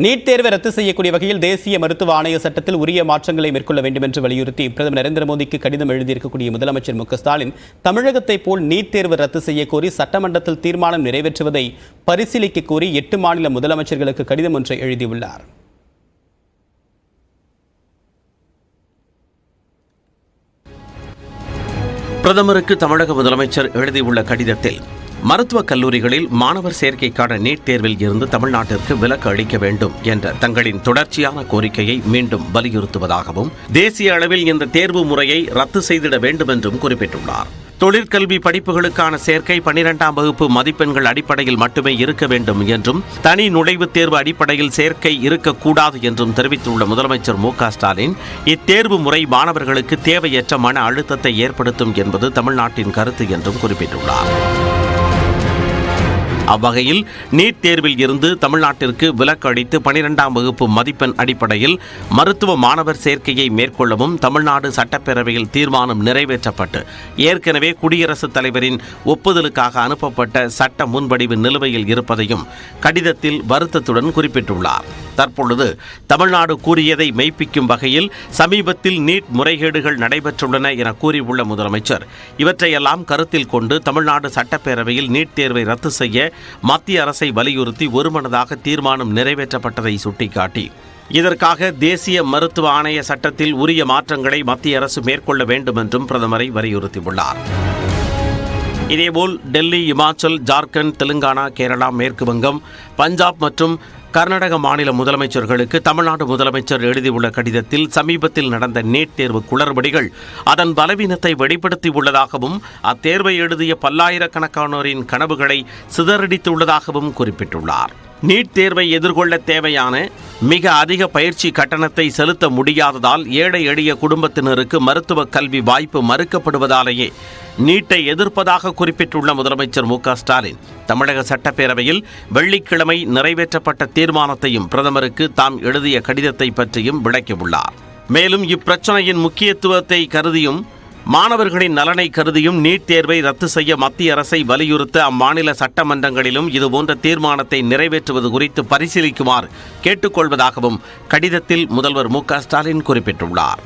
NEET தேர்வை ரத்து செய்யக்கூடிய வகையில் தேசிய மருத்துவ ஆணைய சட்டத்தில் உரிய மாற்றங்களை மேற்கொள்ள வேண்டும் என்று வலியுறுத்தி பிரதமர் நரேந்திர மோடிக்கு கடிதம் எழுதியிருக்கக்கூடிய முதலமைச்சர் மு.க. ஸ்டாலின் தமிழகத்தை போல் நீட் தேர்வு ரத்து செய்ய கோரி சட்டமன்றத்தில் தீர்மானம் நிறைவேற்றுவதை பரிசீலிக்க கோரி 8 மாநில முதலமைச்சர்களுக்கு கடிதம் ஒன்றை எழுதியுள்ளார். பிரதமருக்கு தமிழக முதலமைச்சர் எழுதியுள்ள கடிதத்தில் மருத்துவக் கல்லூரிகளில் மாணவர் சேர்க்கைக்கான நீட் தேர்வில் இருந்து தமிழ்நாட்டிற்கு விலக்கு அளிக்க வேண்டும் என்ற தங்களின் தொடர்ச்சியான கோரிக்கையை மீண்டும் வலியுறுத்துவதாகவும் தேசிய அளவில் இந்த தேர்வு முறையை ரத்து செய்திட வேண்டும் என்றும் குறிப்பிட்டுள்ளார். தொழிற்கல்வி படிப்புகளுக்கான சேர்க்கை 12ஆம் வகுப்பு மதிப்பெண்கள் அடிப்படையில் மட்டுமே இருக்க வேண்டும் என்றும் தனி நுழைவுத் தேர்வு அடிப்படையில் சேர்க்கை இருக்கக்கூடாது என்றும் தெரிவித்துள்ள முதலமைச்சர் மு.க. ஸ்டாலின் இத்தேர்வு முறை மாணவர்களுக்கு தேவையற்ற மன அழுத்தத்தை ஏற்படுத்தும் என்பது தமிழ்நாட்டின் கருத்து என்றும் குறிப்பிட்டுள்ளார். அவ்வகையில் நீட் தேர்வில் இருந்து தமிழ்நாட்டிற்கு விலக்கு அளித்து 12ஆம் வகுப்பு மதிப்பெண் அடிப்படையில் மருத்துவ மாணவர் சேர்க்கையை மேற்கொள்ளவும் தமிழ்நாடு சட்டப்பேரவையில் தீர்மானம் நிறைவேற்றப்பட்டு ஏற்கனவே குடியரசுத் தலைவரின் ஒப்புதலுக்காக அனுப்பப்பட்ட சட்ட முன்வடிவு நிலுவையில் இருப்பதையும் கடிதத்தில் வருத்தத்துடன் குறிப்பிட்டுள்ளார். தற்பொழுது தமிழ்நாடு கூறியதை மெய்ப்பிக்கும் வகையில் சமீபத்தில் நீட் முறைகேடுகள் நடைபெற்றுள்ளன என கூறியுள்ள முதலமைச்சர் இவற்றையெல்லாம் கருத்தில் கொண்டு தமிழ்நாடு சட்டப்பேரவையில் நீட் தேர்வை ரத்து செய்ய மத்திய அரசை வலியுறுத்தி ஒருமனதாக தீர்மானம் நிறைவேற்றப்பட்டதை சுட்டிக்காட்டி இதற்காக தேசிய மருத்துவ ஆணைய சட்டத்தில் உரிய மாற்றங்களை மத்திய அரசு மேற்கொள்ள வேண்டும் என்றும் பிரதமரை வலியுறுத்தியுள்ளார். இதேபோல் டெல்லி, இமாச்சல், ஜார்க்கண்ட், தெலுங்கானா, கேரளா, மேற்கு வங்கம், பஞ்சாப் மற்றும் கர்நாடக மாநில முதலமைச்சர்களுக்கு தமிழ்நாடு முதலமைச்சர் எழுதியுள்ள கடிதத்தில் சமீபத்தில் நடந்த நீட் தேர்வு குளறுபடிகள் அதன் பலவீனத்தை வெளிப்படுத்தியுள்ளதாகவும் அத்தேர்வை எழுதிய பல்லாயிரக்கணக்கானோரின் கனவுகளை சிதறடித்துள்ளதாகவும் குறிப்பிட்டுள்ளார். நீட் தேர்வை எதிர்கொள்ள தேவையான மிக அதிக பயிற்சி கட்டணத்தை செலுத்த முடியாததால் ஏழை எளிய குடும்பத்தினருக்கு மருத்துவ கல்வி வாய்ப்பு மறுக்கப்படுவதாலேயே நீட்டை எதிர்ப்பதாக குறிப்பிட்டுள்ள முதலமைச்சர் மு.க. ஸ்டாலின் தமிழக சட்டப்பேரவையில் வெள்ளிக்கிழமை நிறைவேற்றப்பட்ட தீர்மானத்தையும் பிரதமருக்கு தாம் எழுதிய கடிதத்தை பற்றியும் விளக்கியுள்ளார். மேலும் இப்பிரச்சனையின் முக்கியத்துவத்தை கருதியும் மாணவர்களின் நலனை கருதியும் நீட் தேர்வை ரத்து செய்ய மத்திய அரசை வலியுறுத்த அம்மாநில சட்டமன்றங்களிலும் இதுபோன்ற தீர்மானத்தை நிறைவேற்றுவது குறித்து பரிசீலிக்குமாறு கேட்டுக்கொள்வதாகவும் கடிதத்தில் முதல்வர் மு.க. ஸ்டாலின் குறிப்பிட்டுள்ளார்.